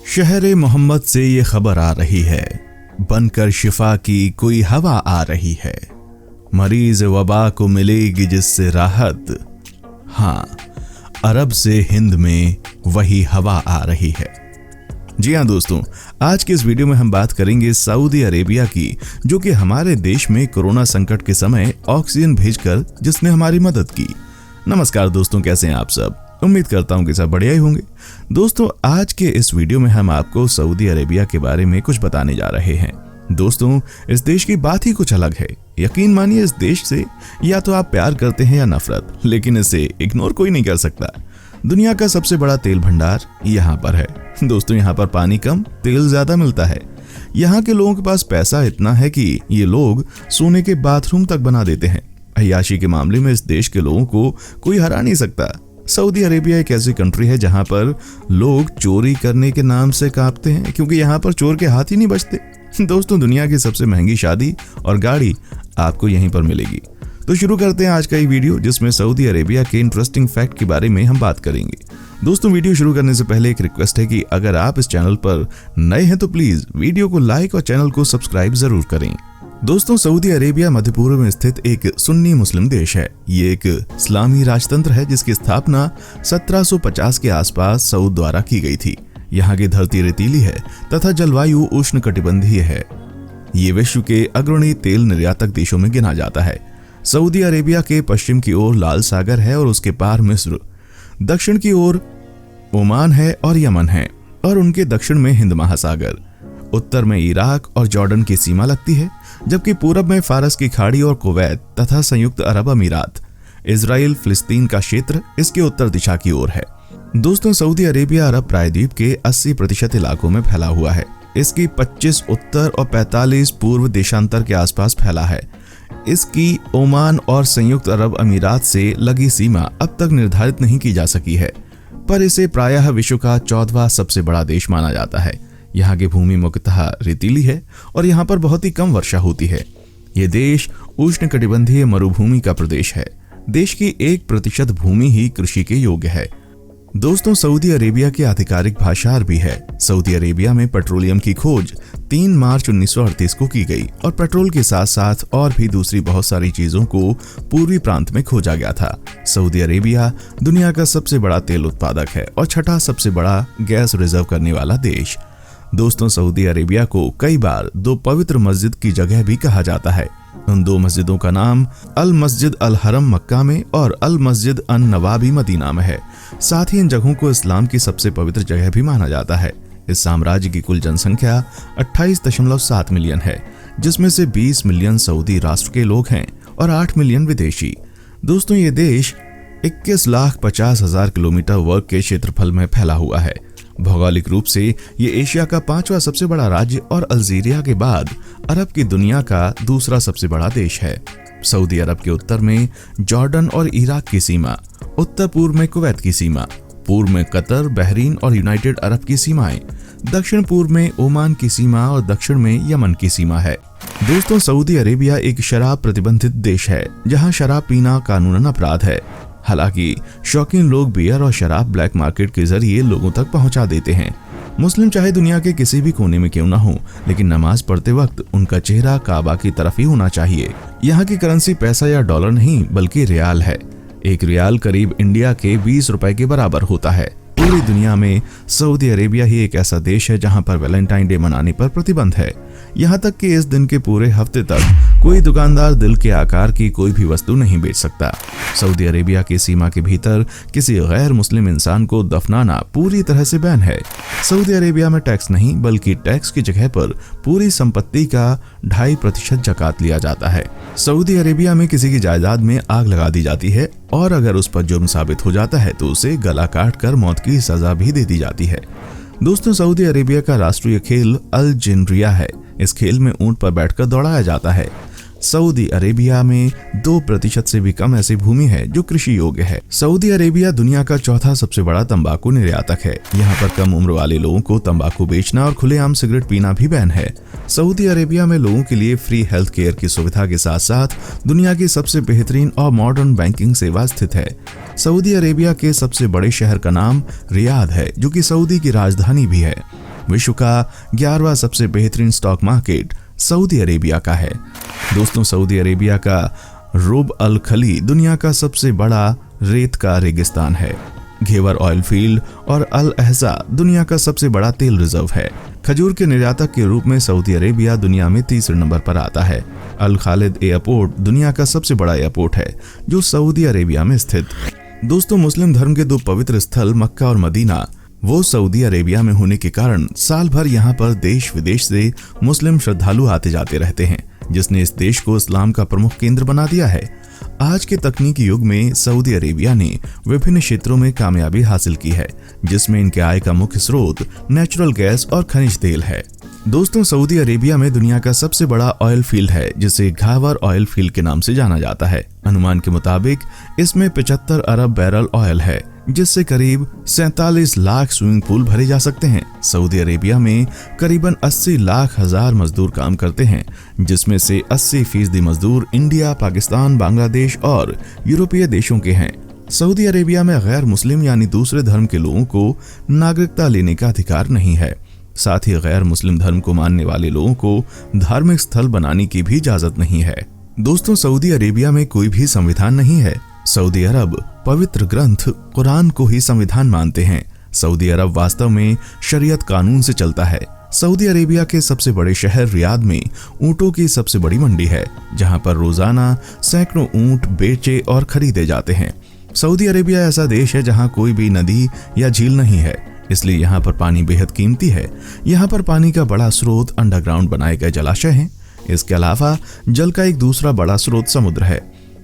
शहर मोहम्मद से ये खबर आ रही है, बनकर शिफा की कोई हवा आ रही है। मरीज वबा को मिलेगी जिससे राहत। हाँ, अरब से हिंद में वही हवा आ रही है। जी हाँ दोस्तों, आज के इस वीडियो में हम बात करेंगे सऊदी अरेबिया की, जो कि हमारे देश में कोरोना संकट के समय ऑक्सीजन भेजकर जिसने हमारी मदद की। नमस्कार दोस्तों, कैसे हैं आप सब? उम्मीद करता हूं कि सब बढ़िया ही होंगे। दोस्तों, आज के इस वीडियो में हम आपको सऊदी अरेबिया के बारे में कुछ बताने जा रहे हैं। दोस्तों, इस देश की बात ही कुछ अलग है। यकीन मानिए, इस देश से या तो आप प्यार करते हैं या नफरत, लेकिन इसे इग्नोर कोई नहीं कर सकता। दुनिया का सबसे बड़ा तेल भंडार यहाँ पर है। दोस्तों, यहाँ पर पानी कम, तेल ज्यादा मिलता है। यहाँ के लोगों के पास पैसा इतना है कि ये लोग सोने के बाथरूम तक बना देते हैं। अय्याशी के मामले में इस देश के लोगों को कोई हरा नहीं सकता। सऊदी अरेबिया एक ऐसी कंट्री है जहां पर लोग चोरी करने के नाम से कांपते हैं, क्योंकि यहां पर चोर के हाथ ही नहीं बचते। दोस्तों, दुनिया की सबसे महंगी शादी और गाड़ी आपको यहीं पर मिलेगी। तो शुरू करते हैं आज का ये वीडियो, जिसमें सऊदी अरेबिया के इंटरेस्टिंग फैक्ट के बारे में हम बात करेंगे। दोस्तों, वीडियो शुरू करने से पहले एक रिक्वेस्ट है कि अगर आप इस चैनल पर नए हैं तो प्लीज वीडियो को लाइक और चैनल को सब्सक्राइब जरूर करें। दोस्तों, सऊदी अरेबिया मध्य पूर्व में स्थित एक सुन्नी मुस्लिम देश है। ये एक इस्लामी राजतंत्र है जिसकी स्थापना 1750 के आसपास सऊद द्वारा की गई थी। यहाँ की धरती रेतीली है तथा जलवायु उष्णकटिबंधीय है। ये विश्व के अग्रणी तेल निर्यातक देशों में गिना जाता है। सऊदी अरेबिया के पश्चिम की ओर लाल सागर है और उसके पार मिस्र, दक्षिण की ओर ओमान है और यमन है, और उनके दक्षिण में हिंद महासागर, उत्तर में इराक और जॉर्डन की सीमा लगती है, जबकि पूरब में फारस की खाड़ी और कुवैत तथा संयुक्त अरब अमीरात, इजराइल फिलिस्तीन का क्षेत्र इसके उत्तर दिशा की ओर है। दोस्तों, सऊदी अरेबिया अरब प्रायद्वीप के 80% इलाकों में फैला हुआ है। इसकी 25 उत्तर और 45 पूर्व देशांतर के आसपास फैला है। इसकी ओमान और संयुक्त अरब अमीरात से लगी सीमा अब तक निर्धारित नहीं की जा सकी है, पर इसे प्रायः विश्व का 14वां सबसे बड़ा देश माना जाता है। यहाँ की भूमि मुख्यतः रेतीली है और यहाँ पर बहुत ही कम वर्षा होती है। ये देश उष्णकटिबंधीय मरुभूमि का प्रदेश है। देश की 1% भूमि ही कृषि के योग्य है। दोस्तों, सऊदी अरेबिया की आधिकारिक भाषा अरबी है। सऊदी अरेबिया में पेट्रोलियम की खोज 3 मार्च 1938 को की गई और पेट्रोल के साथ साथ और भी दूसरी बहुत सारी चीजों को पूर्वी प्रांत में खोजा गया था। सऊदी अरेबिया दुनिया का सबसे बड़ा तेल उत्पादक है और 6ठा सबसे बड़ा गैस रिजर्व करने वाला देश। दोस्तों, सऊदी अरेबिया को कई बार 2 पवित्र मस्जिद की जगह भी कहा जाता है। उन 2 मस्जिदों का नाम अल मस्जिद अल हरम मक्का में और अल मस्जिद अन नवाबी मदीना में है। साथ ही इन जगहों को इस्लाम की सबसे पवित्र जगह भी माना जाता है। इस साम्राज्य की कुल जनसंख्या 28.7 मिलियन है, जिसमें से 20 मिलियन सऊदी राष्ट्र के लोग हैं और 8 मिलियन विदेशी। दोस्तों, ये देश 21,50,000 किलोमीटर वर्ग के क्षेत्रफल में फैला हुआ है। भौगोलिक रूप से ये एशिया का 5वां सबसे बड़ा राज्य और अल्जीरिया के बाद अरब की दुनिया का दूसरा सबसे बड़ा देश है। सऊदी अरब के उत्तर में जॉर्डन और इराक की सीमा, उत्तर पूर्व में कुवैत की सीमा, पूर्व में कतर, बहरीन और यूनाइटेड अरब की सीमाएं, दक्षिण पूर्व में ओमान की सीमा और दक्षिण में यमन की सीमा है। दोस्तों, सऊदी अरेबिया एक शराब प्रतिबंधित देश है, जहां शराब पीना कानूनन अपराध है। हालांकि शौकीन लोग बियर और शराब ब्लैक मार्केट के जरिए लोगों तक पहुंचा देते हैं। मुस्लिम चाहे दुनिया के किसी भी कोने में क्यों ना हो, लेकिन नमाज पढ़ते वक्त उनका चेहरा काबा की तरफ ही होना चाहिए। यहाँ की करेंसी पैसा या डॉलर नहीं बल्कि रियाल है। एक रियाल करीब इंडिया के 20 रुपए के बराबर होता है। पूरी दुनिया में सऊदी अरेबिया ही एक ऐसा देश है जहां पर वैलेंटाइन डे मनाने पर प्रतिबंध है। यहाँ तक कि इस दिन के पूरे हफ्ते तक कोई दुकानदार दिल के आकार की कोई भी वस्तु नहीं बेच सकता। सऊदी अरेबिया की सीमा के भीतर किसी गैर मुस्लिम इंसान को दफनाना पूरी तरह से बैन है। सऊदी अरेबिया में टैक्स नहीं बल्कि टैक्स की जगह पर पूरी संपत्ति का 2.5% ज़कात लिया जाता है। सऊदी अरेबिया में किसी की जायदाद में आग लगा दी जाती है और अगर उस पर जुर्म साबित हो जाता है तो उसे गला काट कर मौत की सजा भी दे दी जाती है। दोस्तों, सऊदी अरेबिया का राष्ट्रीय खेल अल जिनरिया है। इस खेल में ऊंट पर बैठकर दौड़ाया जाता है। सऊदी अरेबिया में 2% से भी कम ऐसी भूमि है जो कृषि योग्य है। सऊदी अरेबिया दुनिया का 4था सबसे बड़ा तंबाकू निर्यातक है। यहाँ पर कम उम्र वाले लोगों को तंबाकू बेचना और खुलेआम सिगरेट पीना भी बैन है। सऊदी अरेबिया में लोगों के लिए फ्री हेल्थ केयर की सुविधा के साथ साथ दुनिया की सबसे बेहतरीन और मॉडर्न बैंकिंग सेवा स्थित है। सऊदी अरेबिया के सबसे बड़े शहर का नाम रियाद है, जो कि सऊदी की राजधानी भी है। विश्व का 11वां सबसे बेहतरीन स्टॉक मार्केट सऊदी अरेबिया का है। दोस्तों, सऊदी अरेबिया का रुब अल खली दुनिया का सबसे बड़ा रेत का रेगिस्तान है। घेवर ऑयल फील्ड और अल अहजा दुनिया का सबसे बड़ा तेल रिजर्व है। खजूर के निर्यातक के रूप में सऊदी अरेबिया दुनिया में तीसरे नंबर पर आता है। अल खालिद एयरपोर्ट दुनिया का सबसे बड़ा एयरपोर्ट है जो सऊदी अरेबिया में स्थित। दोस्तों, मुस्लिम धर्म के दो पवित्र स्थल मक्का और मदीना वो सऊदी अरेबिया में होने के कारण साल भर यहाँ पर देश विदेश से मुस्लिम श्रद्धालु आते जाते रहते हैं, जिसने इस देश को इस्लाम का प्रमुख केंद्र बना दिया है। आज के तकनीकी युग में सऊदी अरेबिया ने विभिन्न क्षेत्रों में कामयाबी हासिल की है, जिसमें इनके आय का मुख्य स्रोत नेचुरल गैस और खनिज तेल है। दोस्तों, सऊदी अरेबिया में दुनिया का सबसे बड़ा ऑयल फील्ड है जिसे घावर ऑयल फील्ड के नाम से जाना जाता है। अनुमान के मुताबिक इसमें 75 अरब बैरल ऑयल है, जिससे करीब 47 लाख स्विमिंग पूल भरे जा सकते हैं। सऊदी अरेबिया में करीबन 80 लाख हजार मजदूर काम करते हैं, जिसमें से 80% मजदूर इंडिया, पाकिस्तान, बांग्लादेश और यूरोपीय देशों के हैं। सऊदी अरेबिया में गैर मुस्लिम यानी दूसरे धर्म के लोगों को नागरिकता लेने का अधिकार नहीं है। साथ ही गैर मुस्लिम धर्म को मानने वाले लोगों को धार्मिक स्थल बनाने की भी इजाजत नहीं है। दोस्तों, सऊदी अरेबिया में कोई भी संविधान नहीं है। सऊदी अरब पवित्र ग्रंथ कुरान को ही संविधान मानते हैं। सऊदी अरब वास्तव में शरीयत कानून से चलता है। सऊदी अरेबिया के सबसे बड़े शहर रियाद में ऊंटों की सबसे बड़ी मंडी है, जहां पर रोजाना सैकड़ों ऊंट बेचे और खरीदे जाते हैं। सऊदी अरेबिया ऐसा देश है जहां कोई भी नदी या झील नहीं है, इसलिए यहाँ पर पानी बेहद कीमती है। यहाँ पर पानी का बड़ा स्रोत अंडरग्राउंड बनाए गए जलाशय हैं। इसके अलावा जल का एक दूसरा बड़ा स्रोत समुद्र है।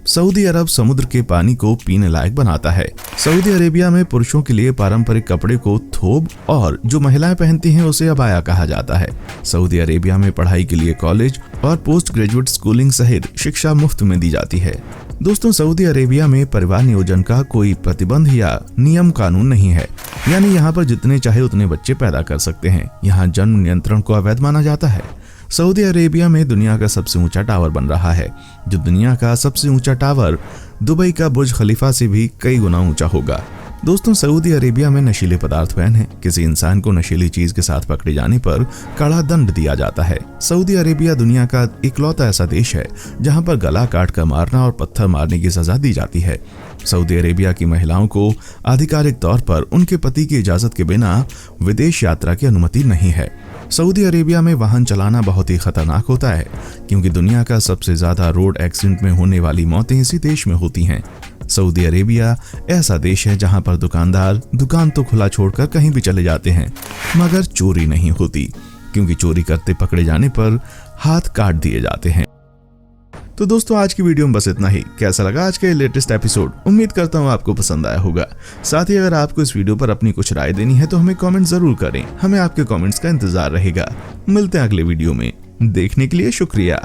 सऊदी अरब समुद्र के पानी को पीने लायक बनाता है। सऊदी अरेबिया में पुरुषों के लिए पारंपरिक कपड़े को थोब और जो महिलाएं पहनती हैं उसे अबाया कहा जाता है। सऊदी अरेबिया में पढ़ाई के लिए कॉलेज और पोस्ट ग्रेजुएट स्कूलिंग सहित शिक्षा मुफ्त में दी जाती है। दोस्तों, सऊदी अरेबिया में परिवार नियोजन का कोई प्रतिबंध या नियम कानून नहीं है, यानी यहाँ पर जितने चाहे उतने बच्चे पैदा कर सकते हैं। यहाँ जन्म नियंत्रण को अवैध माना जाता है। सऊदी अरेबिया में दुनिया का सबसे ऊंचा टावर बन रहा है, जो दुनिया का सबसे ऊंचा टावर दुबई का बुर्ज खलीफा से भी कई गुना ऊंचा होगा। दोस्तों, सऊदी अरेबिया में नशीले पदार्थ बैन है। किसी इंसान को नशीली चीज के साथ पकड़े जाने पर कड़ा दंड दिया जाता है। सऊदी अरेबिया दुनिया का इकलौता ऐसा देश है जहां पर गला काट कर मारना और पत्थर मारने की सजा दी जाती है। सऊदी अरेबिया की महिलाओं को आधिकारिक तौर पर उनके पति की इजाजत के बिना विदेश यात्रा की अनुमति नहीं है। सऊदी अरेबिया में वाहन चलाना बहुत ही खतरनाक होता है, क्योंकि दुनिया का सबसे ज्यादा रोड एक्सीडेंट में होने वाली मौतें इसी देश में होती हैं। सऊदी अरेबिया ऐसा देश है जहां पर दुकानदार दुकान तो खुला छोड़कर कहीं भी चले जाते हैं, मगर चोरी नहीं होती, क्योंकि चोरी करते पकड़े जाने पर हाथ काट दिए जाते हैं। तो दोस्तों, आज की वीडियो में बस इतना ही। कैसा लगा आज का लेटेस्ट एपिसोड? उम्मीद करता हूँ आपको पसंद आया होगा। साथ ही अगर आपको इस वीडियो पर अपनी कुछ राय देनी है तो हमें कमेंट जरूर करें। हमें आपके कमेंट्स का इंतजार रहेगा। मिलते हैं अगले वीडियो में। देखने के लिए शुक्रिया।